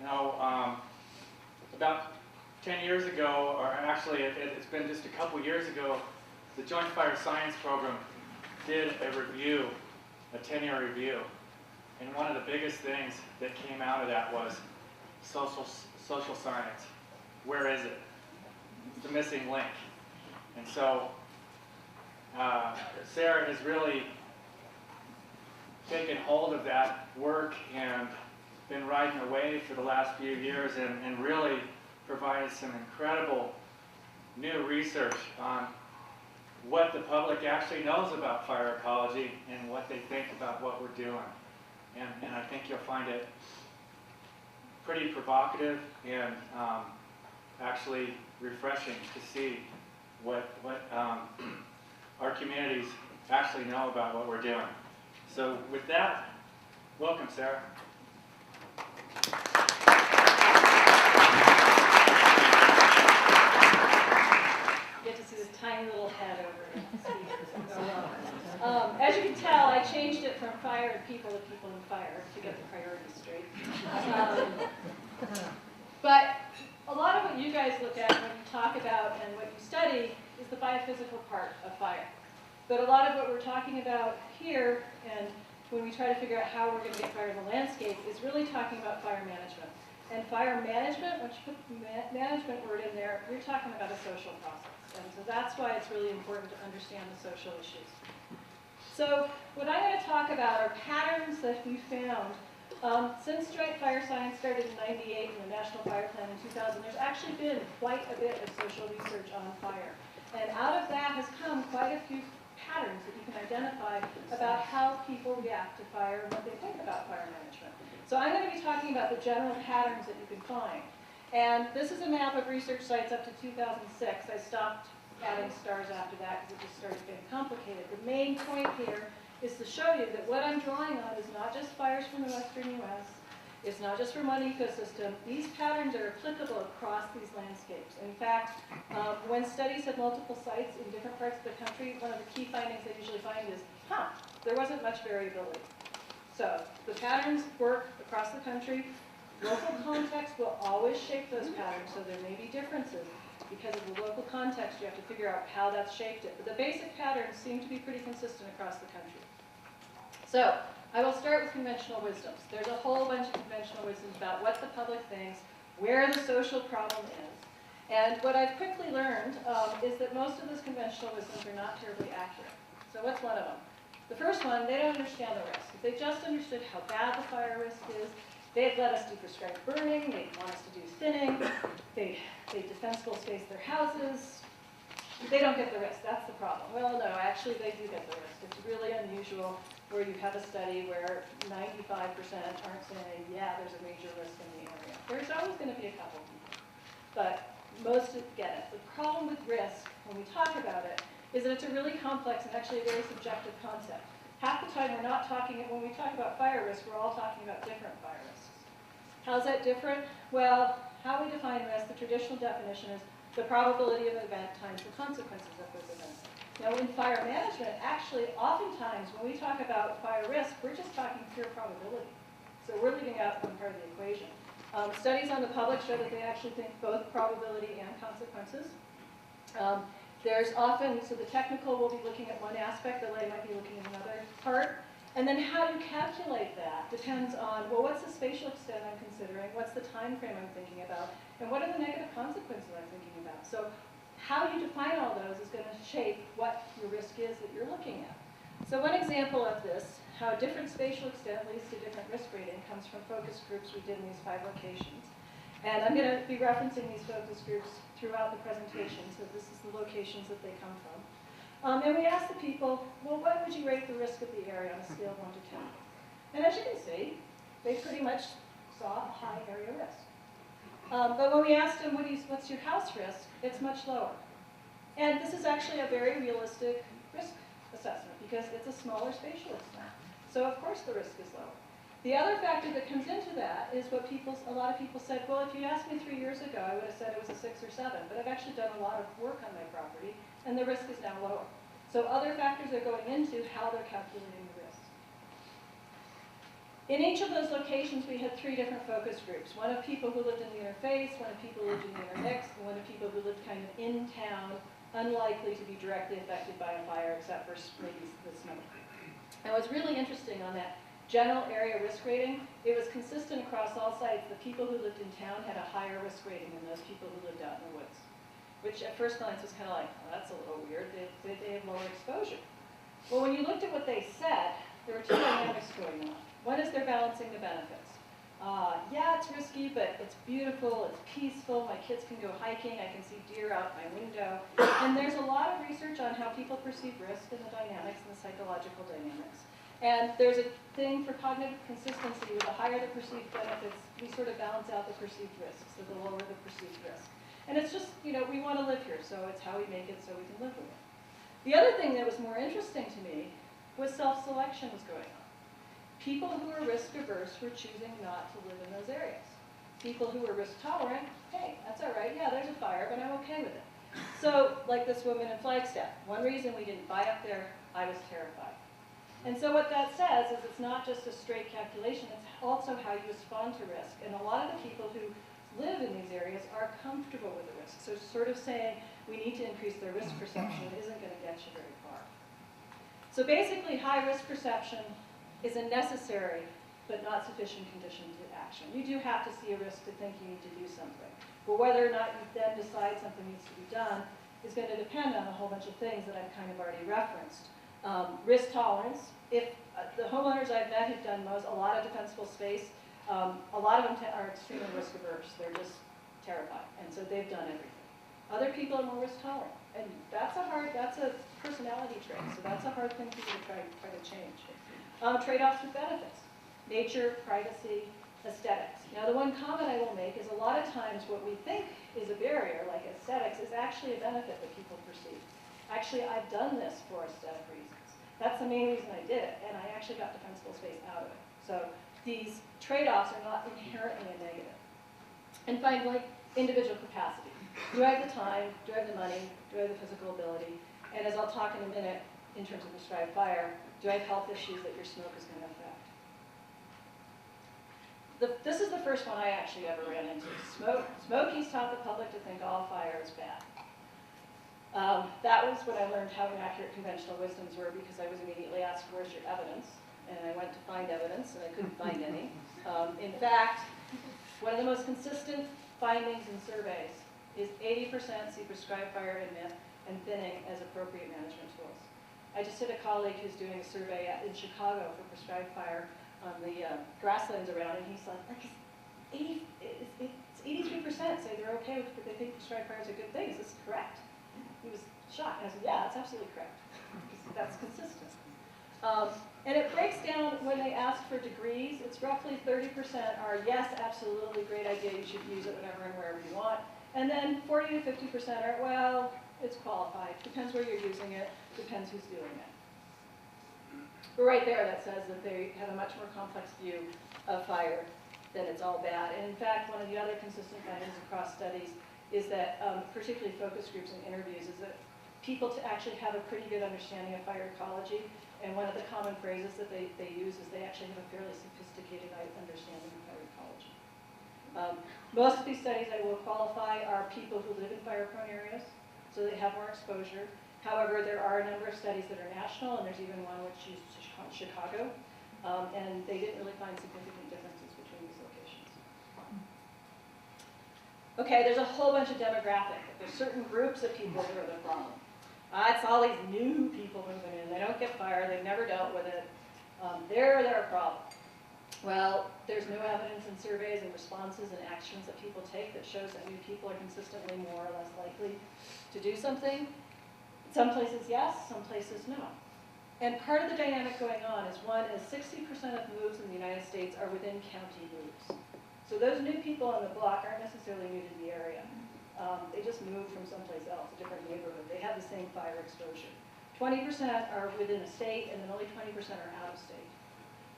You know, about 10 years ago, or actually it's been just a couple years ago, the Joint Fire Science Program did a review, a 10-year review. And one of the biggest things that came out of that was social science. Where is it? It's the missing link. And so Sarah has really taken hold of that work and been riding the wave for the last few years and really provided some incredible new research on what the public actually knows about fire ecology and what they think about what we're doing. And I think you'll find it pretty provocative and actually refreshing to see what our communities actually know about what we're doing. So with that, welcome, Sarah. You get to see this tiny little head over it. As you can tell, I changed it from fire and people to people and fire to get the priorities straight. But a lot of what you guys look at when you talk about and what you study is the biophysical part of fire. But a lot of what we're talking about here, and when we try to figure out how we're going to get fire in the landscape, is really talking about fire management. And fire management, once you put the management word in there, you're talking about a social process. And so that's why it's really important to understand the social issues. So what I'm going to talk about are patterns that we found. Since Joint Fire Science started in '98 and the National Fire Plan in 2000, there's actually been quite a bit of social research on fire. And out of that has come quite a few patterns that you can identify about how people react to fire and what they think about fire management. So I'm going to be talking about the general patterns that you can find. And this is a map of research sites up to 2006. I stopped adding stars after that because it just started getting complicated. The main point here is to show you that what I'm drawing on is not just fires from the western U.S. It's not just from one ecosystem. These patterns are applicable across these landscapes. In fact, when studies have multiple sites in different parts of the country, one of the key findings they usually find is, there wasn't much variability. So the patterns work across the country. Local context will always shape those patterns, so there may be differences. Because of the local context, you have to figure out how that's shaped it. But the basic patterns seem to be pretty consistent across the country. So I will start with conventional wisdoms. There's a whole bunch of conventional wisdoms about what the public thinks, where the social problem is. And what I've quickly learned is that most of those conventional wisdoms are not terribly accurate. So what's one of them? The first one, they don't understand the risk. If they just understood how bad the fire risk is, they'd let us do prescribed burning, they'd want us to do thinning, they defensible space their houses. They don't get the risk, that's the problem. Well, no, actually they do get the risk. It's really unusual where you have a study where 95% aren't saying, yeah, there's a major risk in the area. There's always going to be a couple people, but most get it. The problem with risk, when we talk about it, is that it's a really complex and actually a very subjective concept. Half the time we're not talking, when we talk about fire risk, we're all talking about different fire risks. How's that different? Well, how we define risk, the traditional definition is the probability of an event times the consequences of those events. Now in fire management, actually, oftentimes when we talk about fire risk, we're just talking pure probability. So we're leaving out one part of the equation. Studies on the public show that they actually think both probability and consequences. There's often, so the technical will be looking at one aspect, the lay might be looking at another part. And then how you calculate that depends on, well, what's the spatial extent I'm considering, what's the time frame I'm thinking about, and what are the negative consequences I'm thinking about. So how you define all those is going to shape what your risk is that you're looking at. So one example of this, how different spatial extent leads to different risk rating, comes from focus groups we did in these 5 locations. And I'm going to be referencing these focus groups throughout the presentation, so this is the locations that they come from. And we asked the people, well, what would you rate the risk of the area on a scale of 1 to 10? And as you can see, they pretty much saw a high area risk. But when we asked them, what's your house risk, it's much lower. And this is actually a very realistic risk assessment because it's a smaller spatial extent. So of course the risk is lower. The other factor that comes into that is what a lot of people said, well, if you asked me 3 years ago, I would have said it was a 6 or 7, but I've actually done a lot of work on my property, and the risk is now lower. So other factors are going into how they're calculating the risk. In each of those locations, we had 3 different focus groups. One of people who lived in the interface, one of people who lived in the intermix, and one of people who lived kind of in town, unlikely to be directly affected by a fire except for maybe the smoke. And what's really interesting on that general area risk rating, it was consistent across all sites. The people who lived in town had a higher risk rating than those people who lived out in the woods, which at first glance was kind of like, well, that's a little weird. They have lower exposure. Well, when you looked at what they said, there were 2 dynamics going on. One is they're balancing the benefits. Yeah, it's risky, but it's beautiful, it's peaceful, my kids can go hiking, I can see deer out my window. And there's a lot of research on how people perceive risk and the dynamics and the psychological dynamics. And there's a thing for cognitive consistency with the higher the perceived benefits, we sort of balance out the perceived risks, so the lower the perceived risk. And it's just, you know, we want to live here, so it's how we make it so we can live with it. The other thing that was more interesting to me was self-selection was going on. People who were risk averse were choosing not to live in those areas. People who were risk tolerant, hey, that's all right, yeah, there's a fire, but I'm okay with it. So, like this woman in Flagstaff, one reason we didn't buy up there, I was terrified. And so what that says is it's not just a straight calculation, it's also how you respond to risk. And a lot of the people who live in these areas are comfortable with the risk. So sort of saying we need to increase their risk perception isn't going to get you very far. So basically, high risk perception is a necessary but not sufficient condition to action. You do have to see a risk to think you need to do something. But whether or not you then decide something needs to be done is going to depend on a whole bunch of things that I've kind of already referenced. Risk tolerance. If the homeowners I've met who've done a lot of defensible space, a lot of them are extremely risk averse. They're just terrified, and so they've done everything. Other people are more risk tolerant, and that's a personality trait. So that's a hard thing for you to try to change. Trade-offs with benefits, nature, privacy, aesthetics. Now the one comment I will make is a lot of times what we think is a barrier, like aesthetics, is actually a benefit that people perceive. Actually, I've done this for aesthetic reasons. That's the main reason I did it, and I actually got defensible space out of it. So these trade-offs are not inherently a negative. And finally, individual capacity. Do I have the time? Do I have the money? Do I have the physical ability? And as I'll talk in a minute, in terms of prescribed fire, do I have health issues that your smoke is going to affect? This is the first one I actually ever ran into. Smokey's taught the public to think all fire is bad. That was when I learned how inaccurate conventional wisdoms were, because I was immediately asked, where's your evidence? And I went to find evidence, and I couldn't find any. In fact, one of the most consistent findings in surveys is 80% see prescribed fire and thinning as appropriate management tools. I just had a colleague who's doing a survey in Chicago for prescribed fire on the grasslands around, and he's like it's 83% say they're okay with it, they think prescribed fire is a good thing. Is this correct? He was shocked, and I said, yeah, that's absolutely correct. That's consistent. And it breaks down when they ask for degrees. It's roughly 30% are, yes, absolutely, great idea, you should use it whenever and wherever you want. And then 40 to 50% are, well, it's qualified. Depends where you're using it, depends who's doing it. But right there, that says that they have a much more complex view of fire, that it's all bad. And in fact, one of the other consistent findings across studies is that, particularly focus groups and interviews, is that people to actually have a pretty good understanding of fire ecology. And one of the common phrases that they use is they actually have a fairly sophisticated understanding of fire ecology. Most of these studies I will qualify are people who live in fire-prone areas, so they have more exposure. However, there are a number of studies that are national, and there's even one which used Chicago, and they didn't really find significant differences between these locations. Okay, there's a whole bunch of demographic. There's certain groups of people who are the problem. It's all these new people moving in. They don't get fire. They've never dealt with it. They're a problem. Well, there's no evidence in surveys and responses and actions that people take that shows that new people are consistently more or less likely to do something. Some places yes, some places no. And part of the dynamic going on is 60% of moves in the United States are within county moves. So those new people on the block aren't necessarily new to the area. They just moved from someplace else, a different neighborhood. They have the same fire exposure. 20% are within a state, and then only 20% are out of state.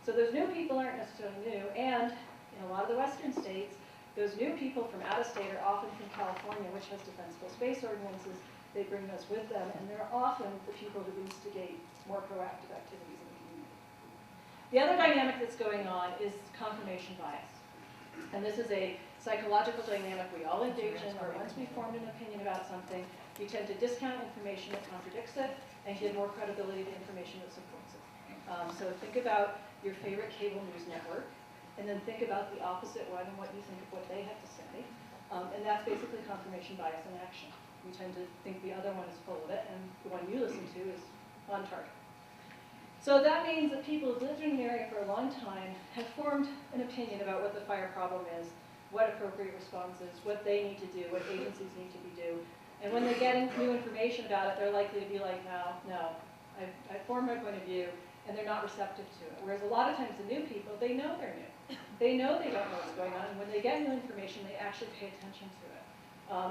So those new people aren't necessarily new, and in a lot of the western states, those new people from out of state are often from California, which has defensible space ordinances. They bring those with them, and they're often the people who instigate more proactive activities in the community. The other dynamic that's going on is confirmation bias. And this is a psychological dynamic we all engage in, where once we formed an opinion about something, we tend to discount information that contradicts it and give more credibility to information that supports it. So think about your favorite cable news network, and then think about the opposite one and what you think of what they have to say. And that's basically confirmation bias in action. We tend to think the other one is full of it, and the one you listen to is on target. So that means that people who've lived in an area for a long time have formed an opinion about what the fire problem is, what appropriate response is, what they need to do, what agencies need to be do. And when they get new information about it, they're likely to be like, no, I've formed my point of view, and they're not receptive to it. Whereas a lot of times the new people, they know they're new. They know they don't know what's going on, and when they get new information, they actually pay attention to it.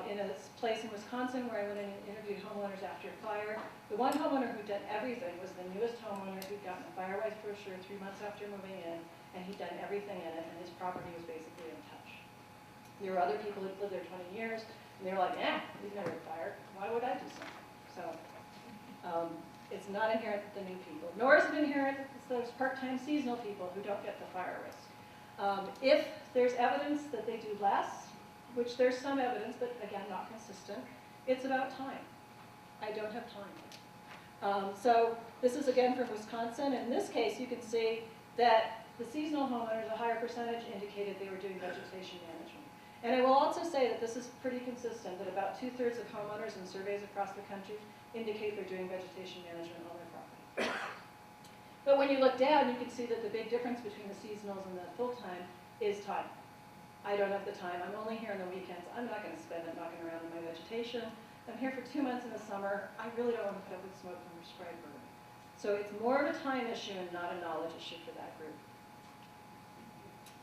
In a place in Wisconsin where I went in and interviewed homeowners after a fire, the one homeowner who'd done everything was the newest homeowner who'd gotten a fire-wise brochure 3 months after moving in, and he'd done everything in it, and his property was basically untouched. There were other people who'd lived there 20 years, and they were like, we've never had fire. Why would I do something? So it's not inherent with the new people, nor is it inherent with those part-time seasonal people who don't get the fire risk. If there's evidence that they do less, which there's some evidence, but again, not consistent, it's about time. I don't have time. So this is again from Wisconsin. In this case, you can see that the seasonal homeowners, a higher percentage, indicated they were doing vegetation management. And I will also say that this is pretty consistent, that about 2/3 of homeowners in surveys across the country indicate they're doing vegetation management on their property. But when you look down, you can see that the big difference between the seasonals and the full-time is time. I don't have the time. I'm only here on the weekends. I'm not going to spend it knocking around in my vegetation. I'm here for 2 months in the summer. I really don't want to put up with smoke from a spray burn. So it's more of a time issue and not a knowledge issue for that group.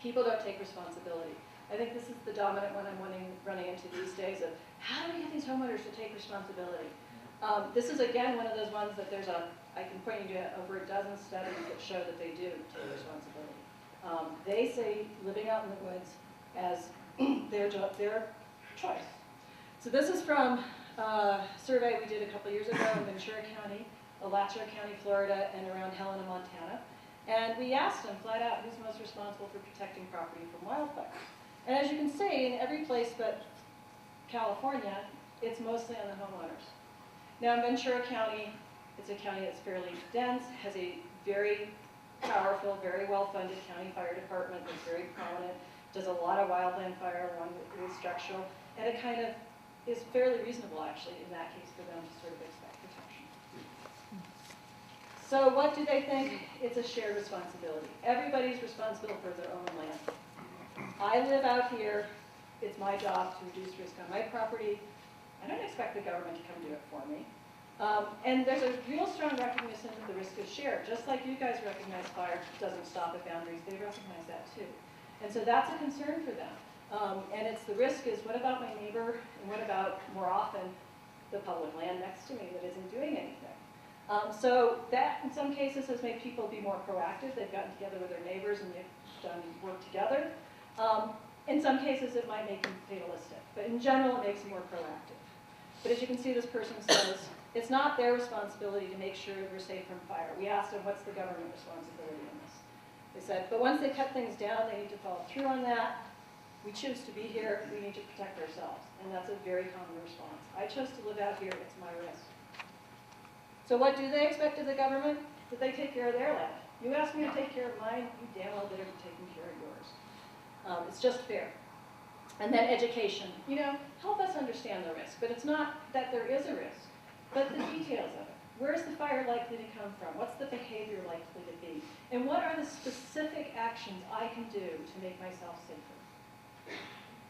People don't take responsibility. I think this is the dominant one I'm running into these days of how do we get these homeowners to take responsibility? This is again one of those ones that I can point you to over a dozen studies that show that they do take responsibility. They say living out in the woods as their choice. So this is from a survey we did a couple years ago in Ventura County, Alachua County, Florida, and around Helena, Montana. And we asked them flat out who's most responsible for protecting property from wildfires. And as you can see, in every place but California, it's mostly on the homeowners. Now in Ventura County, it's a county that's fairly dense, has a very powerful, very well-funded county fire department that's very prominent, does a lot of wildland fire along with structural, and it kind of is fairly reasonable, actually, in that case, for them to sort of expect protection. So what do they think? It's a shared responsibility. Everybody's responsible for their own land. I live out here. It's my job to reduce risk on my property. I don't expect the government to come do it for me. And there's a real strong recognition that the risk is shared. Just like you guys recognize fire doesn't stop at boundaries, they recognize that too. And so that's a concern for them. And it's the risk is, what about my neighbor, and what about, more often, the public land next to me that isn't doing anything? So that, in some cases, has made people be more proactive. They've gotten together with their neighbors and they've done work together. In some cases, it might make them fatalistic, but in general, it makes them more proactive. But as you can see, this person says, it's not their responsibility to make sure we're safe from fire. We asked them, what's the government responsibility in this? They said, but once they cut things down, they need to follow through on that. We choose to be here, we need to protect ourselves. And that's a very common response. I chose to live out here, it's my risk. So what do they expect of the government? That they take care of their land. You ask me to take care of mine, you damn well better be taking care of yours. It's just fair. And then education, help us understand the risk. But it's not that there is a risk, but the details of it. Where's the fire likely to come from? What's the behavior likely to be? And what are the specific actions I can do to make myself safer?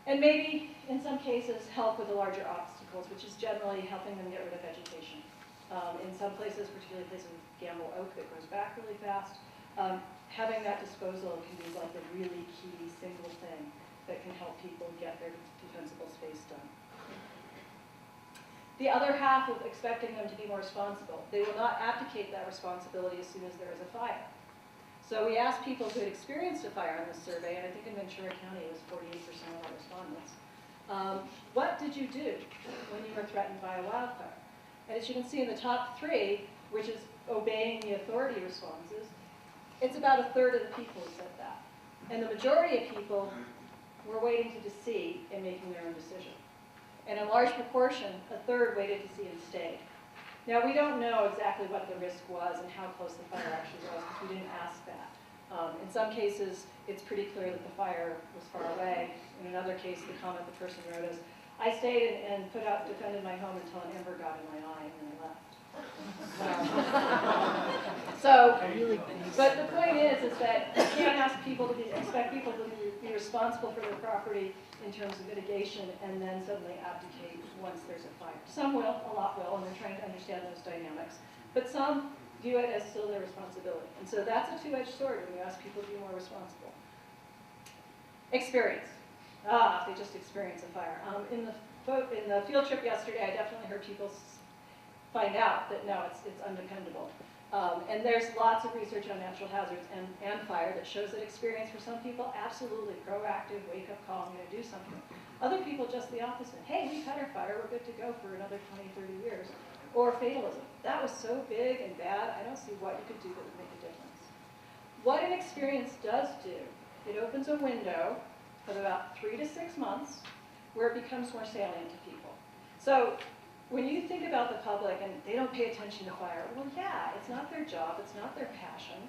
And maybe, in some cases, help with the larger obstacles, which is generally helping them get rid of vegetation. In some places, particularly places with gamble oak that grows back really fast, having that disposal can be like a really key single thing that can help people get their defensible space done. The other half of expecting them to be more responsible, they will not abdicate that responsibility as soon as there is a fire. So we asked people who had experienced a fire on this survey, and I think in Ventura County it was 48% of our respondents. What did you do when you were threatened by a wildfire? And as you can see in the top 3, which is obeying the authority responses, It's about a third of the people who said that. And the majority of people were waiting to see and making their own decision. And in large proportion, a third waited to see and stayed. Now, we don't know exactly what the risk was and how close the fire actually was, because we didn't ask that. In some cases, it's pretty clear that the fire was far away. In another case, the comment the person wrote is, I stayed and defended my home until an ember got in my eye and then I left. But the point is that you can't expect people to be responsible for their property in terms of mitigation and then suddenly abdicate once there's a fire. Some will, a lot will, and they're trying to understand those dynamics. But some view it as still their responsibility. And so that's a two-edged sword when you ask people to be more responsible. Experience. They just experience a fire. In the field trip yesterday, I definitely heard people find out that no, it's undependable. And there's lots of research on natural hazards and fire that shows that experience for some people, absolutely proactive, wake up call, I'm going to do something. Other people just the opposite. Hey, we've had our fire, we're good to go for another 20, 30 years. Or fatalism. That was so big and bad, I don't see what you could do that would make a difference. What an experience does do, it opens a window of about 3 to 6 months where it becomes more salient to people. So when you think about the public and they don't pay attention to fire, well, yeah, it's not their job, it's not their passion.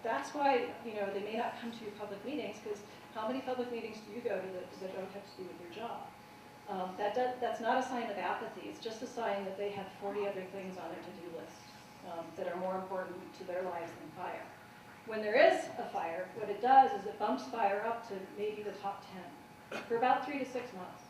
That's why, they may not come to your public meetings, because how many public meetings do you go to that don't have to do with your job? That's not a sign of apathy. It's just a sign that they have 40 other things on their to-do list that are more important to their lives than fire. When there is a fire, what it does is it bumps fire up to maybe the top 10 for about 3 to 6 months.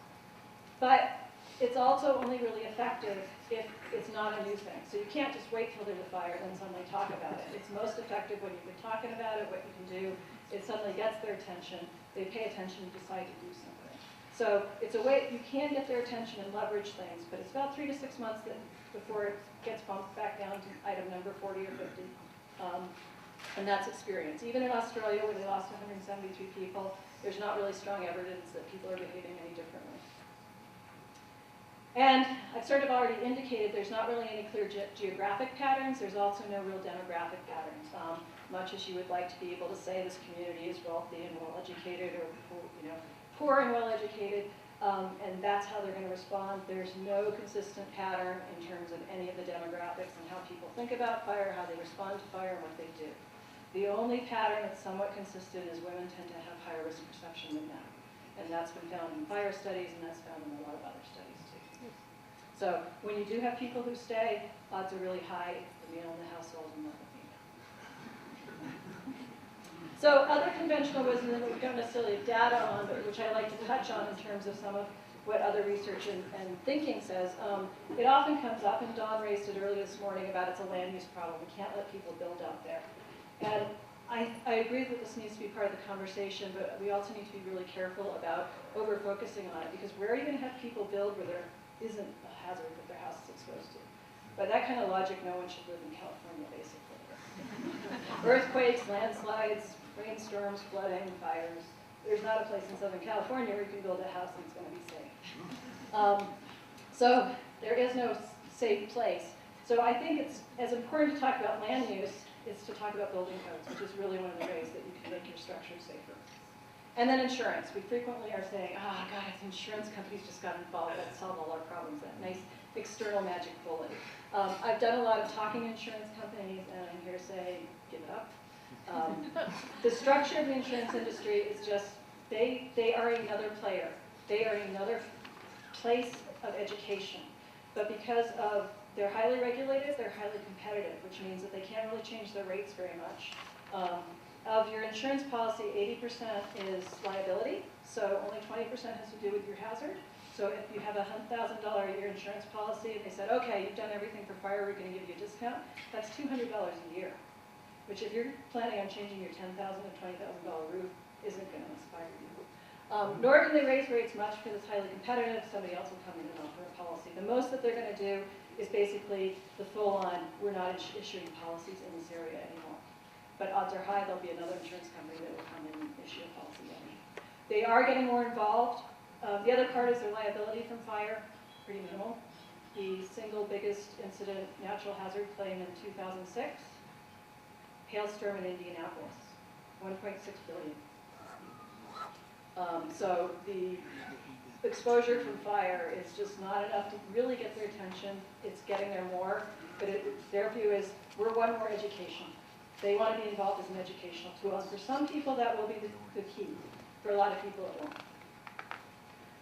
But it's also only really effective if it's not a new thing. So you can't just wait till there's a fire and then suddenly talk about it. It's most effective when you've been talking about it, what you can do. It suddenly gets their attention. They pay attention and decide to do something. So it's a way you can get their attention and leverage things, but it's about 3 to 6 months before it gets bumped back down to item number 40 or 50. And that's experience. Even in Australia, where they lost 173 people, there's not really strong evidence that people are behaving any differently. And I've sort of already indicated there's not really any clear geographic patterns. There's also no real demographic patterns. Much as you would like to be able to say this community is wealthy and well-educated, or poor and well-educated, and that's how they're going to respond. There's no consistent pattern in terms of any of the demographics and how people think about fire, how they respond to fire, and what they do. The only pattern that's somewhat consistent is women tend to have higher risk perception than men. And that's been found in fire studies, and that's found in a lot of other studies too. So when you do have people who stay, odds are really high. It's the male in the household and not the female. So other conventional wisdom that we don't necessarily have data on, but which I like to touch on in terms of some of what other research and thinking says, it often comes up, and Dawn raised it early this morning about it's a land use problem. We can't let people build out there. And I agree that this needs to be part of the conversation, but we also need to be really careful about over-focusing on it, because where are you going to have people build where there isn't a hazard that their house is exposed to? By that kind of logic, no one should live in California, basically. Earthquakes, landslides, rainstorms, flooding, fires. There's not a place in Southern California where you can build a house that's going to be safe. So there is no safe place. So I think it's as important to talk about land use is to talk about building codes, which is really one of the ways that you can make your structure safer. And then insurance. We frequently are saying, oh, God, if insurance companies just got involved, that'd solve all our problems, that nice external magic bullet. I've done a lot of talking to insurance companies, and I'm here to say, give it up. The structure of the insurance industry is just, they are another player. They are another place of education. But because of they're highly regulated, they're highly competitive, which means that they can't really change their rates very much. Of your insurance policy, 80% is liability, so only 20% has to do with your hazard. So if you have a $100,000 a year insurance policy and they said, okay, you've done everything for fire, we're going to give you a discount, that's $200 a year, which if you're planning on changing your $10,000 to $20,000 roof, isn't going to inspire you. Nor can they raise rates much because it's highly competitive. Somebody else will come in and offer a policy. The most that they're going to do is basically the full-on, we're not issuing policies in this area anymore. But odds are high there'll be another insurance company that will come in and issue a policy then. They are getting more involved. The other part is their liability from fire, pretty minimal. The single biggest incident natural hazard claim in 2006 hailstorm in Indianapolis, 1.6 billion. So the exposure from fire is just not enough to really get their attention. It's getting there more, but their view is we're one more education. They want to be involved as an educational tool, and for some people that will be the key. For a lot of people it won't.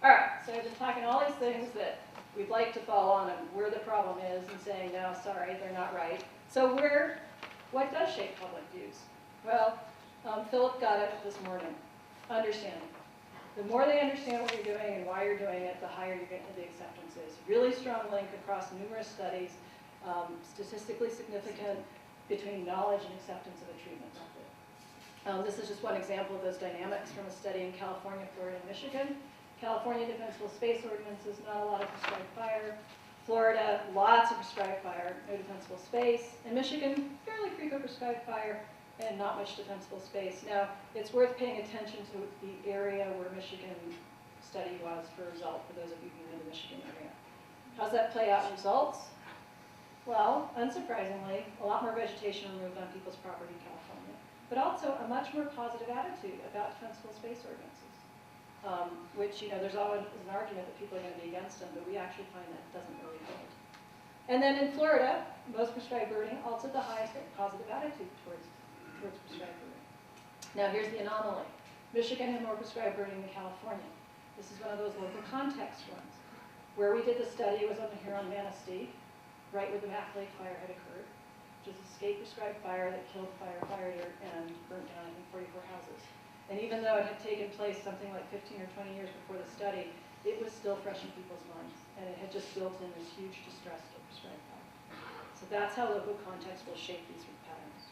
All right, so I've been talking all these things that we'd like to fall on and where the problem is and saying, no, sorry, they're not right. So what does shape public views? Well, Philip got it this morning, understanding. The more they understand what you're doing and why you're doing it, the higher the acceptance is. Really strong link across numerous studies, statistically significant between knowledge and acceptance of a treatment method. This is just one example of those dynamics from a study in California, Florida, and Michigan. California, defensible space ordinances, not a lot of prescribed fire. Florida, lots of prescribed fire, no defensible space. In Michigan, fairly frequent prescribed fire and not much defensible space. Now, it's worth paying attention to the area where Michigan study was for result, for those of you who know the Michigan area. How's that play out in results? Well, unsurprisingly, a lot more vegetation removed on people's property in California, but also a much more positive attitude about defensible space ordinances, which, there's always an argument that people are going to be against them, but we actually find that doesn't really hold. And then in Florida, most prescribed burning, also the highest positive attitude towards prescribed burning. Now here's the anomaly. Michigan had more prescribed burning than California. This is one of those local context ones. Where we did the study was on the Huron Manistee, right where the Mac Lake fire had occurred, which is a state prescribed fire that killed a firefighter and burnt down, I think, 44 houses. And even though it had taken place something like 15 or 20 years before the study, it was still fresh in people's minds, and it had just built in this huge distress of prescribed fire. So that's how local context will shape these patterns.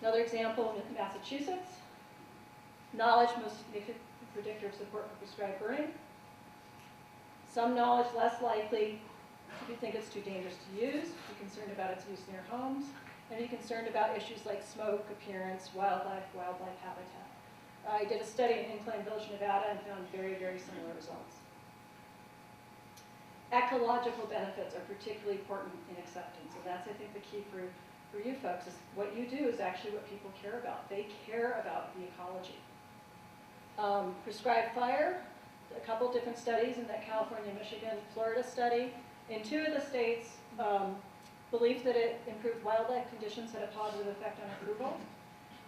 Another example in Massachusetts, knowledge most significant predictor of support for prescribed burning. Some knowledge less likely if you think it's too dangerous to use, be concerned about its use near homes, and be concerned about issues like smoke, appearance, wildlife habitat. I did a study in Incline Village, Nevada, and found very, very similar results. Ecological benefits are particularly important in acceptance, and that's, I think, the key for you folks, is what you do is actually what people care about. They care about the ecology. Prescribed fire, a couple different studies in that California, Michigan, Florida study. In 2 of the states, belief that it improved wildlife conditions had a positive effect on approval.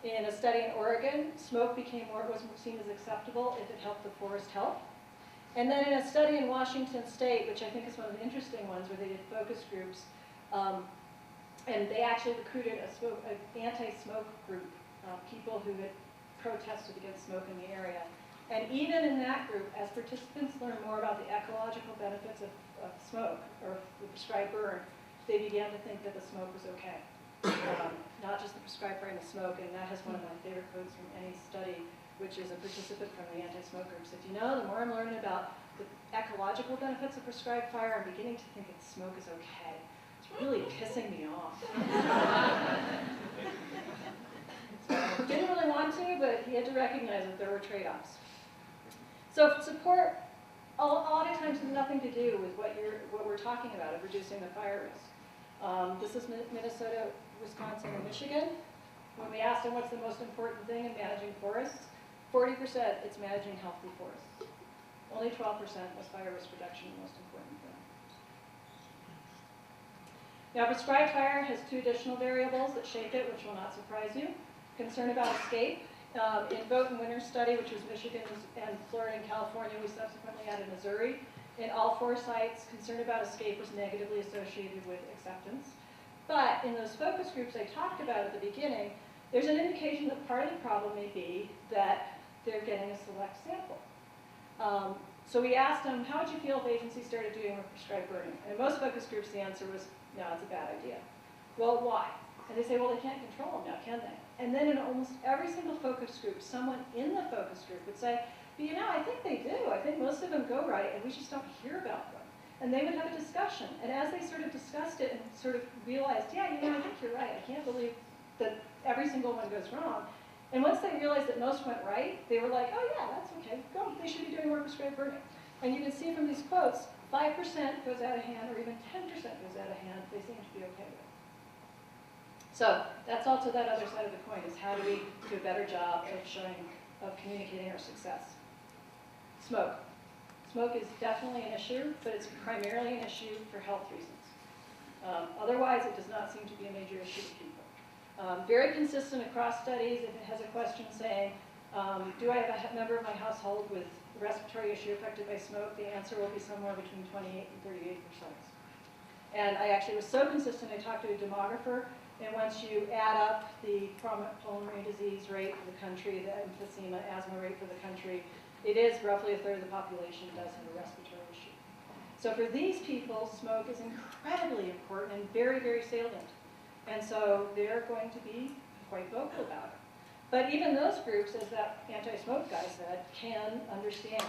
In a study in Oregon, smoke was seen as acceptable if it helped the forest health. And then in a study in Washington State, which I think is one of the interesting ones, where they did focus groups, and they actually recruited an anti-smoke group, people who had protested against smoke in the area. And even in that group, as participants learned more about the ecological benefits of smoke, or the prescribed burn, they began to think that the smoke was okay. Not just the prescribed burn, the smoke, and that has one of my favorite quotes from any study, which is a participant from the anti-smoke group said, the more I'm learning about the ecological benefits of prescribed fire, I'm beginning to think that smoke is okay. It's really pissing me off. So, didn't really want to, but he had to recognize that there were trade-offs. So support, a lot of times, has nothing to do with what we're talking about of reducing the fire risk. This is Minnesota, Wisconsin, and Michigan. When we asked them what's the most important thing in managing forests, 40% it's managing healthy forests. Only 12% was fire risk reduction the most important thing. Now, prescribed fire has 2 additional variables that shape it, which will not surprise you. Concern about escape. In Vote and Winter study, which was Michigan and Florida and California, we subsequently added Missouri. In all 4 sites, concern about escape was negatively associated with acceptance. But in those focus groups I talked about at the beginning, there's an indication that part of the problem may be that they're getting a select sample. So we asked them, how would you feel if agencies started doing more prescribed burning? And in most focus groups, the answer was, no, it's a bad idea. Well, why? And they say, well, they can't control them now, can they? And then in almost every single focus group, someone in the focus group would say, but I think they do. I think most of them go right, and we just don't hear about them. And they would have a discussion. And as they sort of discussed it and sort of realized, I think you're right. I can't believe that every single one goes wrong. And once they realized that most went right, they were like, oh yeah, that's okay. Go, they should be doing more prescribed burning. And you can see from these quotes, 5% goes out of hand, or even 10% goes out of hand, they seem to be okay with it. So that's also that other side of the coin, is how do we do a better job of communicating our success. Smoke. Smoke is definitely an issue, but it's primarily an issue for health reasons. Otherwise, it does not seem to be a major issue to people. Very consistent across studies. If it has a question saying, do I have a member of my household with a respiratory issue affected by smoke, the answer will be somewhere between 28 and 38%. And I actually was so consistent, I talked to a demographer, and once you add up the pulmonary disease rate for the country, the emphysema, asthma rate for the country, it is roughly a third of the population does have a respiratory issue. So for these people, smoke is incredibly important and very, very salient. And so they're going to be quite vocal about it. But even those groups, as that anti-smoke guy said, can understand.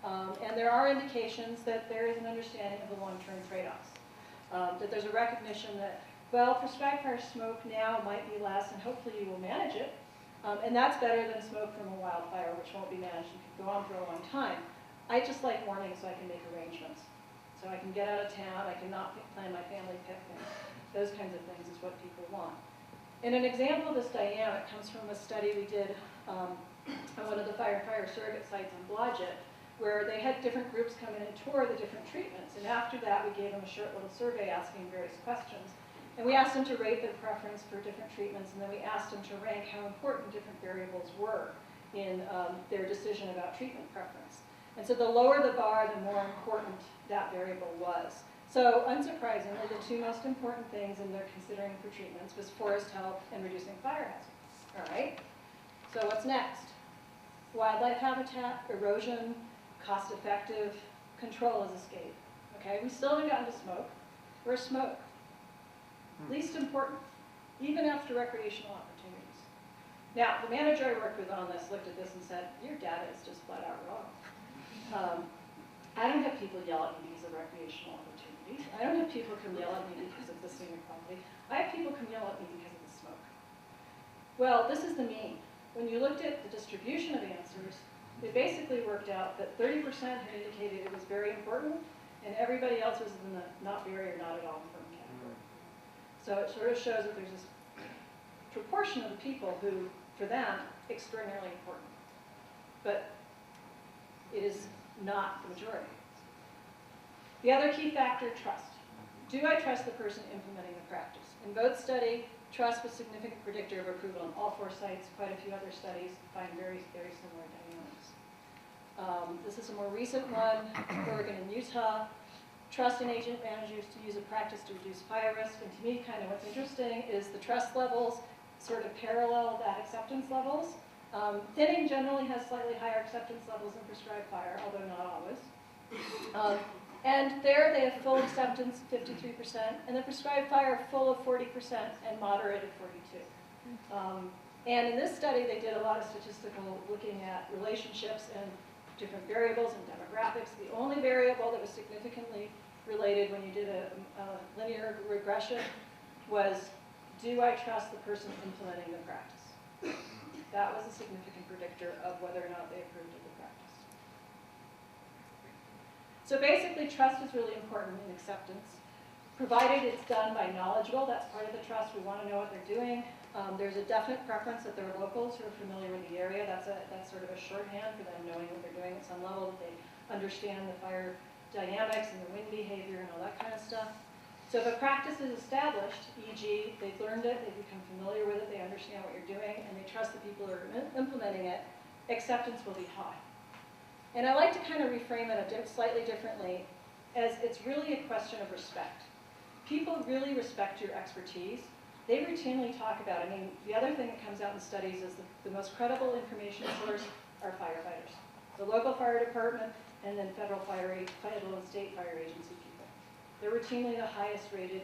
And there are indications that there is an understanding of the long-term trade-offs. That there's a recognition that, well, prescribed fire smoke now might be less, and hopefully you will manage it. And that's better than smoke from a wildfire, which won't be managed and can go on for a long time. I just like warning so I can make arrangements. So I can get out of town, I can not plan my family picnic. Those kinds of things is what people want. And an example of this dynamic comes from a study we did on one of the fire surrogate sites on Blodgett, where they had different groups come in and tour the different treatments. And after that, we gave them a short little survey asking various questions. And we asked them to rate their preference for different treatments, and then we asked them to rank how important different variables were in their decision about treatment preference. And so the lower the bar, the more important that variable was. So unsurprisingly, the two most important things in their considering for treatments was forest health and reducing fire hazards. All right? So what's next? Wildlife habitat, erosion, cost-effective, control as escape. Okay, we still haven't gotten to smoke. Where's smoke? Least important, even after recreational opportunities. Now, the manager I worked with on this looked at this and said, your data is just flat out wrong. I don't have people yell at me because of recreational opportunities. I don't have people come yell at me because of this inequality. I have people come yell at me because of the smoke. Well, this is the mean. When you looked at the distribution of answers, it basically worked out that 30% had indicated it was very important, and everybody else was in the not very or not at all important category. So it sort of shows that there's this proportion of the people who, for them, extraordinarily important. But it is not the majority. The other key factor, trust. Do I trust the person implementing the practice? In both study, trust was a significant predictor of approval on all 4 sites. Quite a few other studies find very, very similar dynamics. This is a more recent one, Oregon and Utah. Trust in agent managers to use a practice to reduce fire risk. And to me, kind of what's interesting is the trust levels sort of parallel that acceptance levels. Thinning generally has slightly higher acceptance levels than prescribed fire, although not always. And there they have full acceptance, 53%, and the prescribed fire full of 40% and moderate at 42%. And in this study, they did a lot of statistical looking at relationships and different variables and demographics. The only variable that was significantly related when you did a linear regression was, do I trust the person implementing the practice? That was a significant predictor of whether or not they approved of the practice. So basically, trust is really important in acceptance. Provided it's done by knowledgeable, that's part of the trust. We want to know what they're doing. There's a definite preference that they're locals who are familiar with the area. That's sort of a shorthand for them knowing what they're doing at some level, that they understand the fire dynamics and the wind behavior and all that kind of stuff. So if a practice is established, e.g., they've learned it, they've become familiar with it, they understand what you're doing, and they trust the people who are implementing it, acceptance will be high. And I like to kind of reframe it slightly differently, as it's really a question of respect. People really respect your expertise. They routinely talk about, I mean, the other thing that comes out in studies is the most credible information source are firefighters. The local fire department, and then federal and state fire agency people. They're routinely the highest rated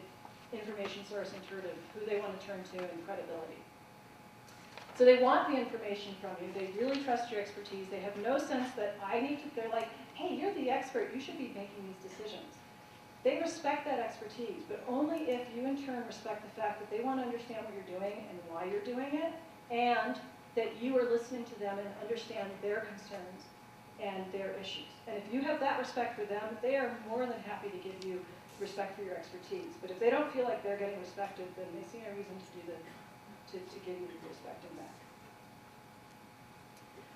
information source in terms of who they want to turn to and credibility. So they want the information from you. They really trust your expertise. They have no sense that they're like, hey, you're the expert. You should be making these decisions. They respect that expertise, but only if you in turn respect the fact that they want to understand what you're doing and why you're doing it, and that you are listening to them and understand their concerns and their issues. And if you have that respect for them, they are more than happy to give you respect for your expertise. But if they don't feel like they're getting respected, then they see no reason to give you the respect back.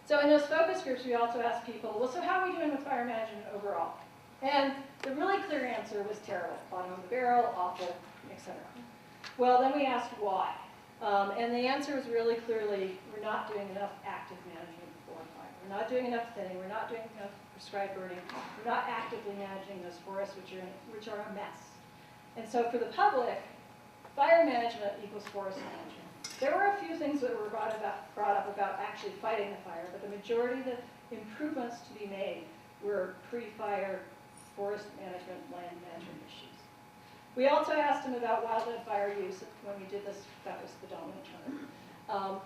So in those focus groups, we also asked people, well, so how are we doing with fire management overall? And the really clear answer was terrible, bottom of the barrel, awful, etc. Well, then we asked why. And the answer was really clearly, we're not doing enough active management before fire. We're not doing enough thinning. We're not doing enough prescribed burning. We're not actively managing those forests, which are a mess. And so for the public, fire management equals forest management. There were a few things that were brought up about actually fighting the fire, but the majority of the improvements to be made were pre-fire forest management, land management issues. We also asked them about wildland fire use. When we did this, that was the dominant term.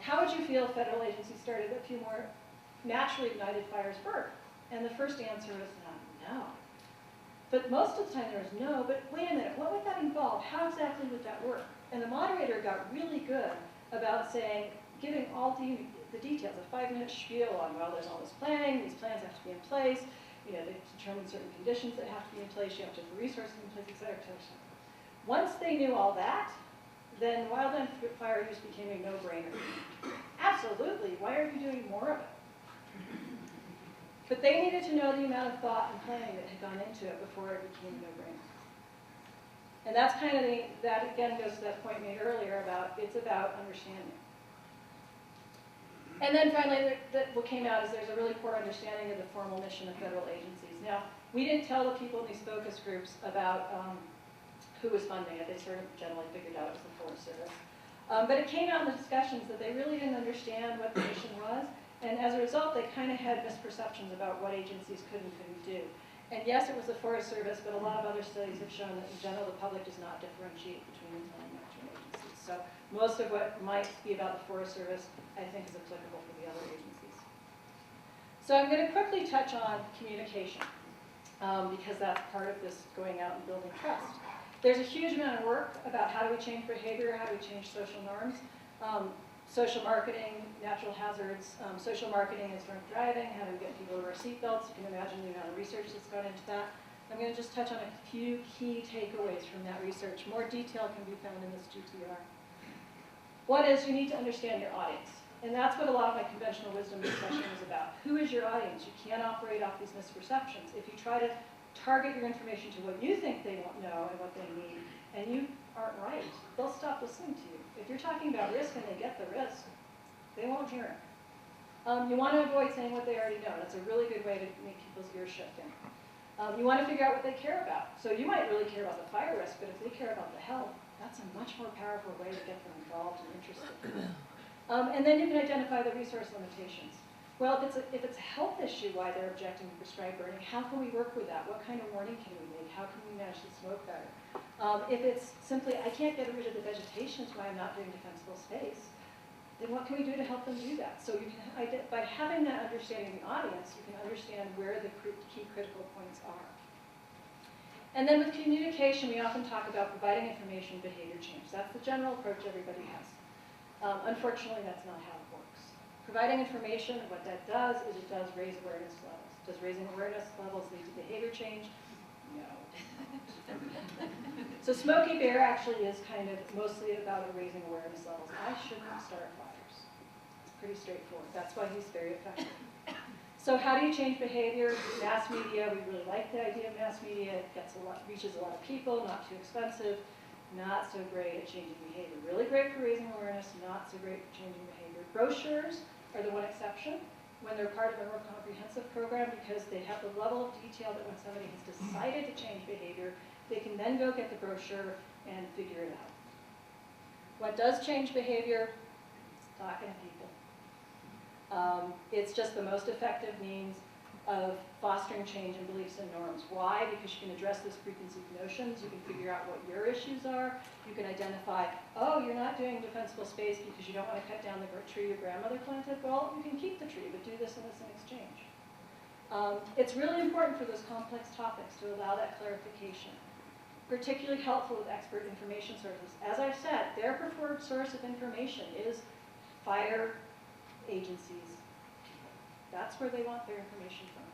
How would you feel if federal agencies started a few more naturally ignited fires burn? And the first answer was no. But most of the time there was no, but wait a minute, what would that involve? How exactly would that work? And the moderator got really good about saying, giving all the details, a 5-minute spiel on, well, there's all this planning, these plans have to be in place, you know, they determine certain conditions that have to be in place, you have to have the resources in place, et cetera, et cetera. Once they knew all that, then wildland fire use became a no-brainer. Absolutely, why are you doing more of it? But they needed to know the amount of thought and planning that had gone into it before it became a no-brainer. And that's kind of that again goes to that point made earlier about, it's about understanding. And then finally, what came out is there's a really poor understanding of the formal mission of federal agencies. Now, we didn't tell the people in these focus groups about who was funding it. They sort of generally figured out it was the Forest Service. But it came out in the discussions that they really didn't understand what the mission was. And as a result, they kind of had misperceptions about what agencies could and couldn't do. And yes, it was the Forest Service, but a lot of other studies have shown that in general, the public does not differentiate between the land management agencies. So most of what might be about the Forest Service, I think, is applicable for the other agencies. So I'm going to quickly touch on communication, because that's part of this going out and building trust. There's a huge amount of work about how do we change behavior, how do we change social norms. Social marketing, natural hazards, social marketing is drunk driving, how do we get people to wear seatbelts? You can imagine the amount of research that's gone into that. I'm going to just touch on a few key takeaways from that research. More detail can be found in this GTR. One is you need to understand your audience. And that's what a lot of my conventional wisdom discussion is about. Who is your audience? You can't operate off these misperceptions. If you try to target your information to what you think they know and what they need, and you aren't right, they'll stop listening to you. If you're talking about risk and they get the risk, they won't hear it. You want to avoid saying what they already know. That's a really good way to make people's ears shut down. You want to figure out what they care about. So you might really care about the fire risk, but if they care about the health, that's a much more powerful way to get them involved and interested. And then you can identify the resource limitations. Well, if it's a health issue why they're objecting to prescribed burning, how can we work with that? What kind of warning can we make? How can we manage the smoke better? If it's simply, I can't get rid of the vegetation, that's why I'm not doing defensible space, then what can we do to help them do that? So you can, by having that understanding of the audience, you can understand where the key critical points are. And then with communication, we often talk about providing information, behavior change. That's the general approach everybody has. Unfortunately, that's not how it works. Providing information, what that does is it does raise awareness levels. Does raising awareness levels lead to behavior change? No. So Smokey Bear actually is kind of mostly about raising awareness levels. I shouldn't start fires. It's pretty straightforward. That's why he's very effective. So how do you change behavior? Mass media, we really like the idea of mass media. It reaches a lot of people, not too expensive, not so great at changing behavior. Really great for raising awareness, not so great for changing behavior. Brochures are the one exception when they're part of a more comprehensive program because they have the level of detail that when somebody has decided to change behavior, they can then go get the brochure and figure it out. What does change behavior? It's talking to people. It's just the most effective means of fostering change in beliefs and norms. Why? Because you can address those preconceived notions, you can figure out what your issues are, you can identify, oh, you're not doing defensible space because you don't want to cut down the tree your grandmother planted. Well, you can keep the tree, but do this and this in exchange. It's really important for those complex topics to allow that clarification. Particularly helpful with expert information sources. As I've said, their preferred source of information is fire agencies. That's where they want their information from.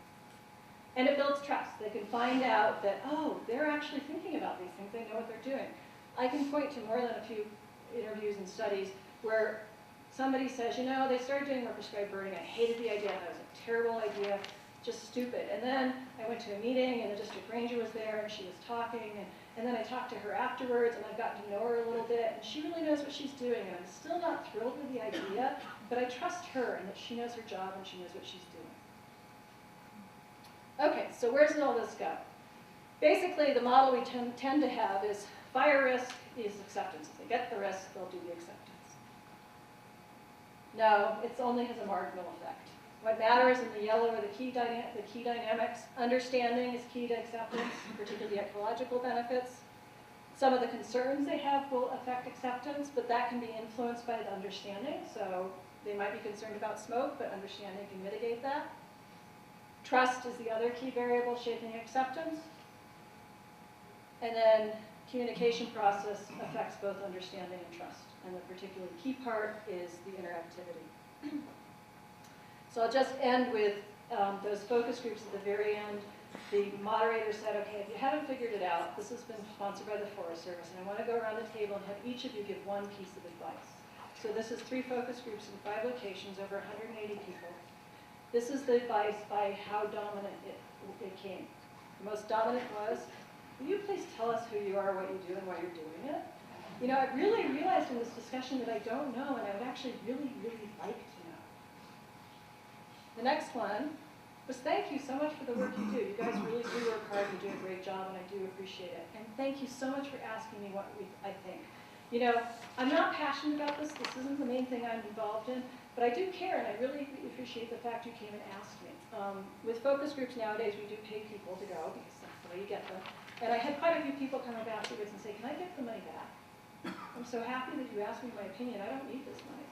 And it builds trust. They can find out that, oh, they're actually thinking about these things. They know what they're doing. I can point to more than a few interviews and studies where somebody says, you know, they started doing more prescribed burning. I hated the idea. That was a terrible idea, just stupid. And then I went to a meeting, and the district ranger was there, and she was talking. And then I talked to her afterwards, and I've gotten to know her a little bit. And she really knows what she's doing. And I'm still not thrilled with the idea, but I trust her and that she knows her job and she knows what she's doing. Okay, so where does all this go? Basically, the model we tend to have is fire risk is acceptance. If they get the risk, they'll do the acceptance. No, it only has a marginal effect. What matters in the yellow are the key dynamics. Understanding is key to acceptance, particularly ecological benefits. Some of the concerns they have will affect acceptance, but that can be influenced by the understanding. So they might be concerned about smoke, but understanding can mitigate that. Trust is the other key variable shaping acceptance. And then communication process affects both understanding and trust. And the particularly key part is the interactivity. So I'll just end with those focus groups at the very end. The moderator said, okay, if you haven't figured it out, this has been sponsored by the Forest Service, and I want to go around the table and have each of you give one piece of advice. So this is 3 focus groups in 5 locations, over 180 people. This is the advice by how dominant it came. The most dominant was, will you please tell us who you are, what you do, and why you're doing it? You know, I really realized in this discussion that I don't know, and I would actually really, really like to know. The next one was, thank you so much for the work you do. You guys really do work hard, you do a great job, and I do appreciate it. And thank you so much for asking me what I think. You know, I'm not passionate about this. This isn't the main thing I'm involved in, but I do care, and I really appreciate the fact you came and asked me. With focus groups nowadays, we do pay people to go, because that's the way you get them. And I had quite a few people come up afterwards and say, can I get the money back? I'm so happy that you asked me my opinion. I don't need this money.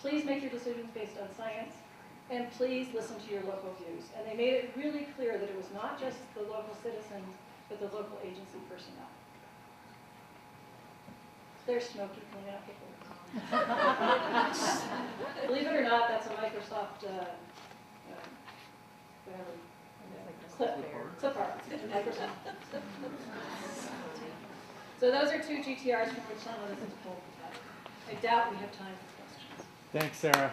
Please make your decisions based on science, and please listen to your local views. And they made it really clear that it was not just the local citizens, but the local agency personnel. There's Smokey cleaning up the floor. Believe it or not, that's a Microsoft clip art. Microsoft. So those are 2 GTRs from which some of us have pulled. I doubt we have time for questions. Thanks, Sarah.